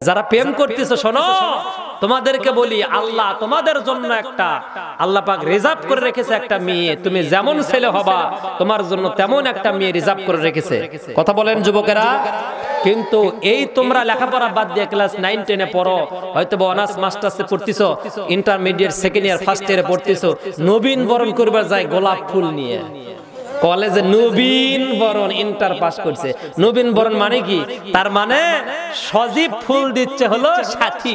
যারা প্রেম করতেছো শোনো, তোমাদেরকে বলি আল্লাহ তোমাদের জন্য একটা আল্লাহ পাক রিজার্ভ করে রেখেছে একটা মেয়ে। তুমি যেমন ছেলে হবা তোমার জন্য তেমন একটা মেয়ে রিজার্ভ করে রেখেছে। কথা বলেন যুবকেরা। কিন্তু এই তোমরা লেখাপড়া বাদ দিয়ে ক্লাস 9 10 এ পড়ো, হয়তো অনার্স মাস্টার্সে পড়তেছো, ইন্টারমিডিয়েট সেকেন্ড ইয়ার ফার্স্ট ইয়ারে পড়তেছো, নবীন বরণ করবার যায় গোলাপ ফুল নিয়ে। কলেজে নবীন বরণ ইন্টার পাস করছে, নবীন বরণ মানে কি? তার মানে সজীব ফুল দিচ্ছে হলো সাথী,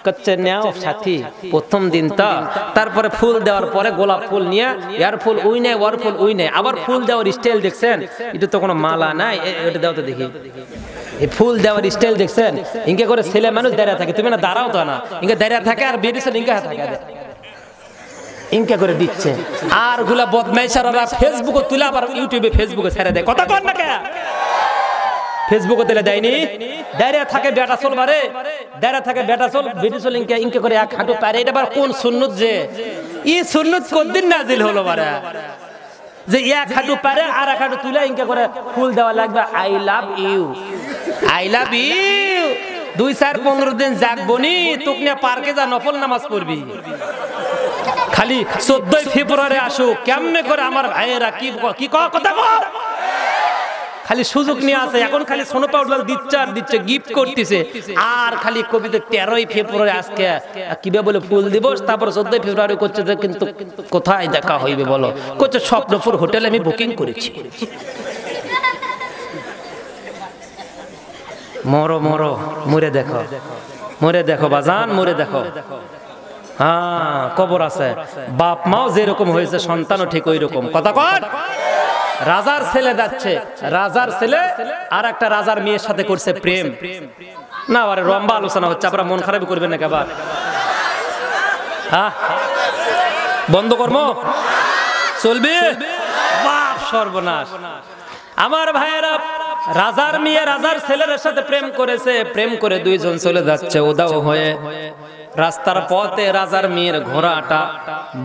করছে নাও সাথী প্রথম দিন তো, তারপরে ফুল দেওয়ার পরে গোলাপ ফুল নিয়ে এর ফুল উই নেয় ওর ফুল উই নেয়, আবার ফুল দেওয়ার স্টাইল দেখছেন? এটা তো কোনো মালা নাই, এটা দাও তো দেখি। এই ফুল দেওয়ার স্টাইল দেখছেন? ইনকে করে ছেলে মানুষ দাঁড়িয়ে থাকে, তুমি না দাঁড়াও তো না, ইনকে দাঁড়িয়ে থাকে আর বেরিয়েছে ইনকে থাকে ইনকে করে দিচ্ছে। আর গুলা বদমাইশারা ফেসবুকে তুলে আবার ইউটিউবে ফেসবুকে ছেড়ে দেয়। কথা কন না কে? ফেসবুকে তুলে দেয়নি, দাঁড়িয়ে থাকে বেটা চল বারে, দাঁড়িয়ে থাকে বেটা চল বেটি চল ইনকে ইনকে করে এক হাঁটু পারে। এটা আবার কোন সুন্নত যে ই সুন্নত কতদিন নাজিল হলো বারে যে এক হাঁটু পারে আর এক হাঁটু তুলে ইনকে করে ফুল দেওয়া লাগবে। I love you, I love you. 2 4 15 দিন জাগবনি তোকে নিয়ে পার্কে যা নফল নামাজ পড়বি। খালি 14 ফেব্রুয়ারি আসুক কেমনে করে আমার ভাইয়েরা কি কথা বল, খালি সুযোগ নিয়ে আসে। এখন খালি সোনো পাউডার দিচ্ছে আর দিচ্ছে, গিফট করতেছে। আর খালি কবিতা 13 ফেব্রুয়ারি আজকে কিভাবে বলে ফুল দিবস, তারপর 14 ফেব্রুয়ারি করছে। কিন্তু কোথায় দেখা হইবে বলো? করছে স্বপ্নপুর হোটেলে আমি বুকিং করেছি। মরো মরো মরে দেখো, মরে দেখো বাজান, মরে দেখো। হ্যাঁ কবর আছে। বাপ মাও যেরকম হয়েছে সন্তানও ঠিক ওই রকম। কথা কর। রাজার ছেলে যাচ্ছে, রাজার ছেলে আর একটা রাজার মেয়ের সাথে করছে প্রেম। না আরে লম্বা আলোচনা হচ্ছে, আপনারা মন খারাপ করবেন না আবার। হ্যাঁ বন্ধ কর্ম চলবে। বাপ সর্বনাশ। আমার ভাইয়েরা, রাজার মেয়ে রাজার ছেলের সাথে প্রেম করেছে, প্রেম করে দুইজন চলে যাচ্ছে উদাও হয়ে। রাস্তার পথে রাজার মেয়ের ঘোড়াটা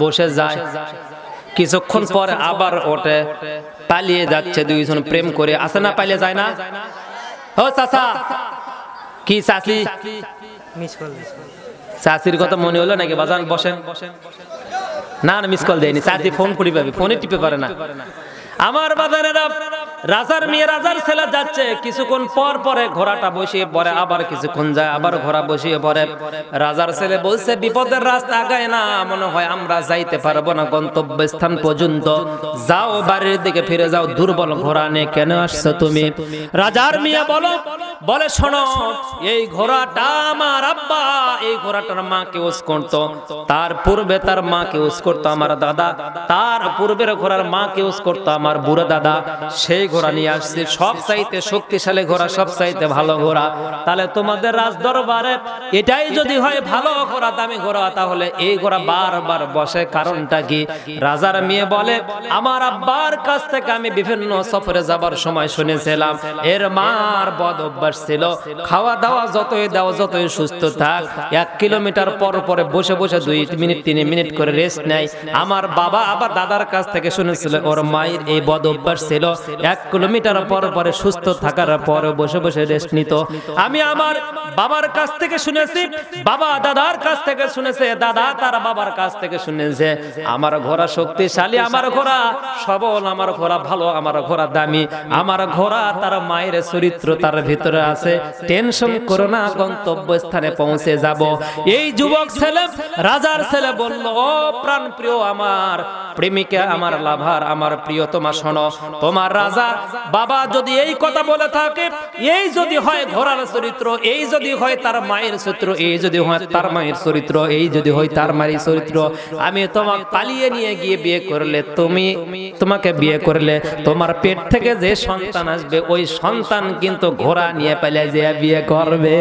বসে যায়, কিছুক্ষণ পর আবার ওঠে, পালিয়ে যাচ্ছে দুইজন প্রেম করে। আসে না পালিয়ে যায় না? ও চাচা কি চাচি, চাচির কথা মনে হলো নাকি বাজান? বসেন। না না মিস কল দেয়নি, চাচি ফোন করি পাবি, ফোনে টিপে পারে না। আমার বাজারেরা, রাজার মেয়ে রাজার ছেলে যাচ্ছে, কিছুক্ষণ পর পরে ঘোড়াটা বসিয়ে পড়ে, আবার কিছুক্ষণ যায় আবার ঘোড়া বসিয়ে পড়ে। রাজার ছেলে বলছে বিপদের রাস্তা আগায় না, মনে হয় আমরা যাইতে পারবো না গন্তব্য স্থান পর্যন্ত, যাও বাড়ির দিকে ফিরে যাও। দুর্বল ঘোড়া নিয়ে কেন আসছো তুমি? রাজার মেয়ে বলে শোনো, এই ঘোড়াটা আমার আব্বা, এই ঘোড়াটার মাকে ইউজ করতো, তার পূর্বে তার মাকে ইউজ করতো আমার দাদা, তার পূর্বের ঘোড়ার মাকে ইউজ করতো আমার বুড়া দাদা। সেই ঘোড়া নিয়ে আসছে, সব চাইতে শক্তিশালী ঘোড়া, সব চাইতে ভালো ঘোড়া। তাহলে তোমাদের রাজ দরবারে এটাই যদি হয় ভালো ঘোড়া, দামি ঘোড়া, তাহলে এই ঘোড়া বারবার বসে কারণটা কি? রাজার মেয়ে বলে আমার আব্বার কাছ থেকে আমি বিভিন্ন সফরে যাবার সময় শুনেছিলাম এর মার বদ অভ্যাস ছিল, খাওয়া দাওয়া যতই দাও যতই সুস্থ থাক, 1 কিলোমিটার পর পরে বসে বসে 2 মিনিট 3 মিনিট করে রেস্ট নেয়। আমার বাবা আবার দাদার কাছ থেকে শুনেছিল ওর মায়ের এই বদ অভ্যাস ছিল, 1 কিলোমিটার পর পরে সুস্থ থাকার পরে বসে বসে রেস্ট নিত। আমি আমার বাবার কাছ থেকে শুনেছি, বাবা দাদার কাছ থেকে শুনেছে, দাদা তার বাবার কাছ থেকে শুনেছে আমার ঘোড়া শক্তিশালী, আমার ঘোড়া সবল, আমার ঘোড়া ভালো, আমার ঘোড়া দামি, আমার ঘোড়া তার মায়ের চরিত্র তার ভিতরে আছে। টেনশন করো না, গন্তব্য স্থানে পৌঁছে যাব। এই যুবক ছেলে রাজার ছেলে বলল ও প্রাণ প্রিয় আমার প্রেমিকা, আমার লাভার, আমার প্রিয়তমা, শোনো, তোমার রাজা বাবা যদি এই কথা বলে থাকে, এই যদি হয় ঘোড়ার চরিত্র, এই যদি হয় তার মায়ের চরিত্র, এই যদি হয় তার মায়ের চরিত্র, এই যদি হয় তার মায়ের চরিত্র, আমি তোমাকে পালিয়ে নিয়ে গিয়ে বিয়ে করলে, তোমাকে বিয়ে করলে তোমার পেট থেকে যে সন্তান আসবে ওই সন্তান কিন্তু ঘোড়া নিয়ে পালিয়ে যে বিয়ে করবে।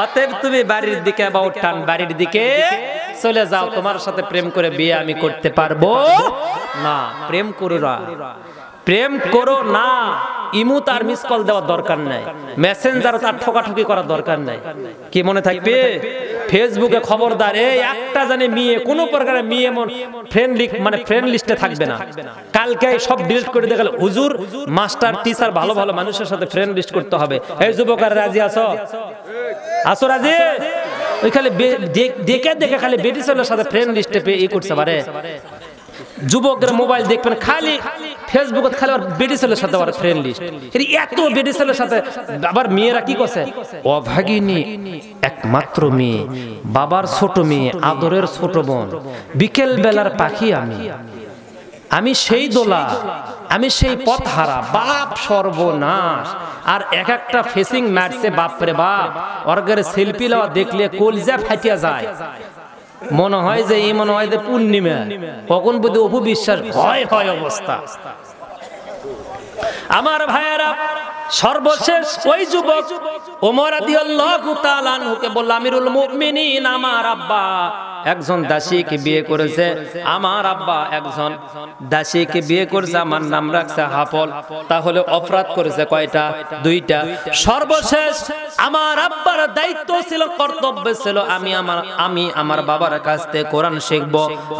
অতএব তুমি বাড়ির দিকে বা উঠান বাড়ির দিকে চলে যাও, তোমার সাথে প্রেম করে বিয়ে আমি করতে পারবো না। প্রেম করো না, প্রেম করো না। ইমু তার মিস কল দেওয়ার দরকার নাই, মেসেঞ্জার তার ঠকাঠকি করার দরকার নাই। কি মনে থাকবে? ফেসবুকে খবরদার এই একটা জানে মেয়ে কোনো প্রকারের মেয়ে ফ্রেন্ড লিস্টে থাকবে না। কালকে সব ডিলিট করে দিয়ে গেল হুজুর, মাস্টার, টিচার, ভালো ভালো মানুষের সাথে ফ্রেন্ড লিস্ট করতে হবে। এই যুবকেরা রাজি আছো? আসো রাজি? ওই খালি দেখে দেখে খালি বেটি ছেলের সাথে ফ্রেন্ড লিস্টে ই করতে পারে। যুবকদের মোবাইল দেখবেন খালি ফেসবুকে খালি আর বেটি ছেলের সাথে আবার ফ্রেন্ড লিস্ট। এত বেটি ছেলের সাথে আবার মেয়েরা কি করছে, অভাগিনী একমাত্র মেয়ে, বাবার ছোট মেয়ে, আদরের ছোট বোন, বিকেল বেলার পাখি আমি সেই দোলা, আমি সেই পথ হারা, বাপ সর্বনাশ। আর এক একটা ফেসিং মারছে বাপরে বাপ, অর্গের সেলফি লওয়া দেখলে কলজা ফাটিয়া যায়। মনে হয় যে এই মনে হয় যে পূর্ণিমা, কখন বুঝি অপবিশ্বাস হয় হয় অবস্থা। আমার ভাইয়েরা, সর্বশেষ ওই যুবক ওমর রাদিয়াল্লাহু তাআলা আনহুকে বলল, আমিরুল মুমিনিন, আমার আব্বা একজন দাসীকে বিয়ে করেছে, আমার আব্বা একজন দাসীকে বিয়ে করেছে, আমার নাম রাখছে হাফল। তাহলে অপরাধ করেছে কয়টা? দুইটা। সর্বশেষ আমার আব্বার দায়িত্ব ছিল, কর্তব্য ছিল, আমি আমার বাবার কাছ থেকে কোরআন শিখব।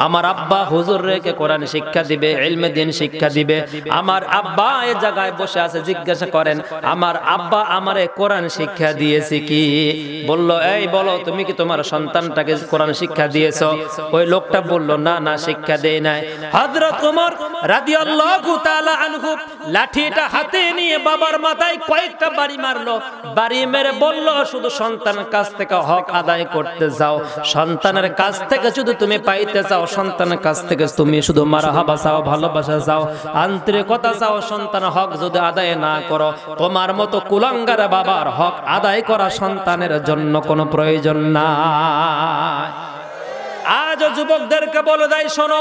আমার আব্বা হুজুর রেখে কোরআন শিক্ষা দিবে, ইলমে দ্বীন শিক্ষা দিবে। আমার আব্বা এই জায়গায় বসে আছে, জিজ্ঞাসা করেন আমার আব্বা আমারে কোরআন শিক্ষা দিয়েছে কি? বলল, এই বলো তুমি কি তোমার সন্তানটাকে কোরআন শিক্ষা দিয়েছো? ওই লোকটা বলল, না না, শিক্ষা দেয় নাই। হযরত ওমর রাদিয়াল্লাহু তাআলা আনহু লাঠিটা হাতে নিয়ে বাবার মাথায় কয়েকটা বাড়ি মারলো। বাড়ি মেরে বলল, শুধু সন্তানের কাছ থেকে হক আদায় করতে যাও, সন্তানের কাছ থেকে শুধু তুমি পাইতে চাও, সন্তানের কাছ থেকে তুমি শুধু মারহাবা চাও, ভালোবাসা চাও, আন্তরিকতা চাও, সন্তানের হক যদি আদায় না করো, তোমার মতো কুলাঙ্গার বাবার হক আদায় করা সন্তানের জন্য কোনো প্রয়োজন নাই। আজ যুবকদেরকে বলে দেয়, শোনো,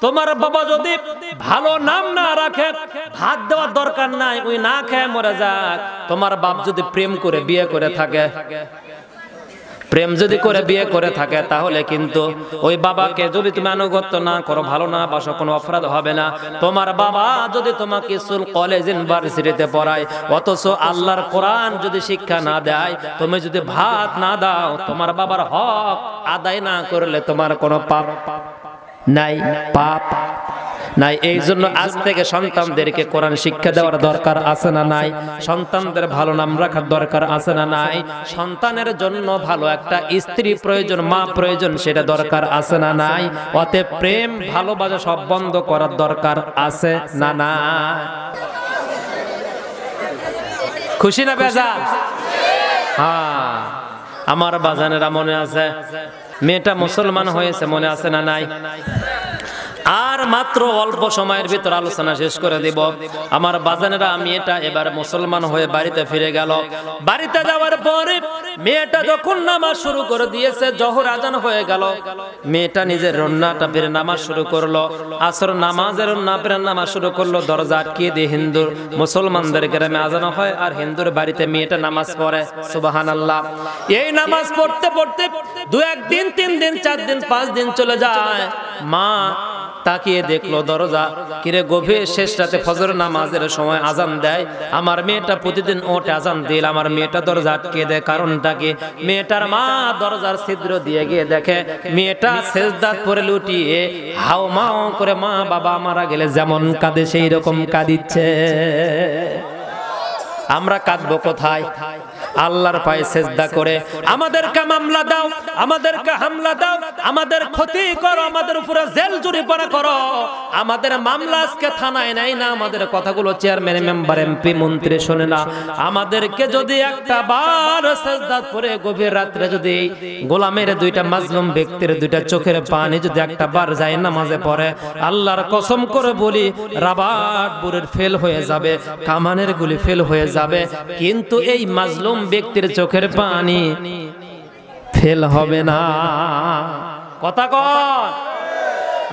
তোমার বাবা যদি ভালো নাম না রাখে, ভাত দেওয়ার দরকার নাই, ওই না খেয়ে মরে যাক। তোমার বাপ যদি প্রেম করে বিয়ে করে থাকে, প্রেম যদি করে বিয়ে করে থাকে, তাহলে কিন্তু ওই বাবাকে যদি তুমি আনুগত্য না করো, ভালো না বাসো, কোনো অপরাধ হবে না। তোমার বাবা যদি তোমাকে স্কুল, কলেজ, ইউনিভার্সিটিতে পড়ায়, অথচ আল্লাহর কোরআন যদি শিক্ষা না দেয়, তুমি যদি ভাত না দাও, তোমার বাবার হক আদায় না করলে তোমার কোনো পাপ নাই, পাপ নাই। এই জন্য আজ থেকে সন্তানদেরকে কোরআন শিক্ষা দেওয়ার দরকার আছে না নাই? সন্তানদের ভালো নাম রাখার দরকার আছে না নাই? সন্তানের জন্য ভালো একটা স্ত্রী প্রয়োজন, মা প্রয়োজন, সেটা দরকার আছে না নাই? অতএব প্রেম, ভালোবাসা সব বন্ধ করার দরকার আছে না নাই? খুশি না বেজার? হ্যাঁ, আমার বাজানেরা মনে আছে, মেয়েটা মুসলমান হয়েছে, মনে আছে না নাই? আর মাত্র অল্প সময়ের ভিতর আলোচনা শেষ করে দিব। আমার বাজানেরা, মেয়েটা এবার মুসলমান হয়ে বাড়িতে ফিরে গেল। বাড়িতে যাওয়ার পরে মেয়েটা যখন নামাজ শুরু করে দিয়েছে, জোহর আজান হয়ে গেল, মেয়েটা নিজের রন্নাটা ফিরে নামাজ শুরু করলো। আসর নামাজের রন্না ফিরে নামাজ শুরু করলো। দরজা আটকিয়ে দিয়ে হিন্দুর, মুসলমানদের গ্রামে আজান হয় আর হিন্দুর বাড়িতে মেয়েটা নামাজ পড়ে। সুবহানাল্লাহ। এই নামাজ পড়তে পড়তে 2-1 দিন, 3 দিন, 4 দিন, 5 দিন চলে যায়। মা তাকিয়ে দেখলো দরজা, কিরে গভীর শেষ রাতে ফজর নামাজের সময় আজান দেয়, আমার মেয়েটা প্রতিদিন ওঠে আজান দিল, আমার মেয়েটা দরজা আটকে দেয়, কারণটা কি? মেয়েটার মা দরজার ছিদ্র দিয়ে গিয়ে দেখে মেয়েটা সেজদাত পড়ে লুটিয়ে হাও মাও করে মা বাবা মারা গেলে যেমন কাঁদে সেই রকম কাঁদিচ্ছে। আমরা কাঁদবো কোথায়? আল্লাহর পায়ে সেজদা করে। আমাদেরকে মামলা দাও, আমাদেরকে হামলা দাও, আমাদের ক্ষতি করো, আমাদের উপরে জেল জরিমানা করো, আমাদের মামলা আজকে থানায় নাই না, আমাদের কথাগুলো চেয়ারম্যান, মেম্বার, এমপি, মন্ত্রী শোনে না। আমাদেরকে যদি একটা বার সেজদা করে গভীর রাত্রে যদি গোলামের 2টা মাজলুম ব্যক্তির 2টা চোখের পানি যদি একটা বার যায় নামাজে পড়ে, আল্লাহর কসম করে বলি, রাবাত বুলেট ফেল হয়ে যাবে, কামানের গুলি ফেল হয়ে যাবে, কিন্তু এই মাজলুম ব্যক্তির চোখের পানি ফেল হবে না। কথা কর।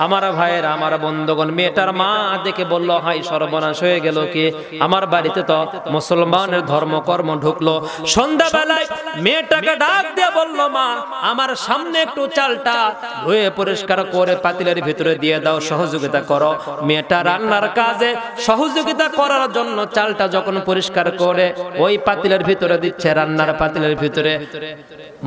আমার ভাইয়ের আমার বন্ধুগণ, মেয়েটার মা দেখে বলল, হাই সর্বনাশ হয়ে গেল, কি আমার বাড়িতে তো মুসলমানের ধর্মকর্ম ঢুকলো। সন্ধ্যাবেলায় মেয়েটাকে ডাক দিয়ে বলল, মা আমার সামনে একটু চালটা ধুয়ে পরিষ্কার করে পাতিলের ভিতরে দিয়ে দাও, সহযোগিতা করো। মেয়েটা রান্নার কাজে সহযোগিতা করার জন্য চালটা যখন পরিষ্কার করে ওই পাতিলের ভিতরে দিচ্ছে, রান্নার পাতিলের ভিতরে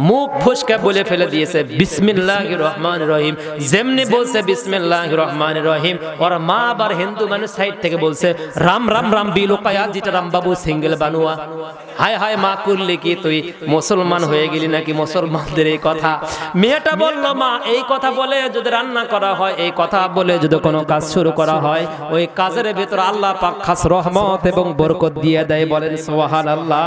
মুখ ফসকে বলে ফেলে দিয়েছে বিসমিল্লাহির রহমানির রহিম। যেমনি বলছে বিসমিল্লাহির রহমানির রহিম, ওর মা আবার হিন্দু মানুষ সাইড থেকে বলছে রাম রাম রাম বিলোকায়া জিটা রাম বাবু সিঙ্গেল বানুয়া। হায় হায় মা, করলি কি তুই? মুসলমান হয়ে গেলি নাকি? মুসলমানদের এই কথা। মেয়েটা বলল, মা এই কথা বলে যদি রান্না করা হয়, এই কথা বলে যদি কোনো কাজ শুরু করা হয়, ওই কাজের ভিতর আল্লাহ পাক খাস রহমত এবং বরকত দিয়ে দেয়। বলেন সুবহানাল্লাহ।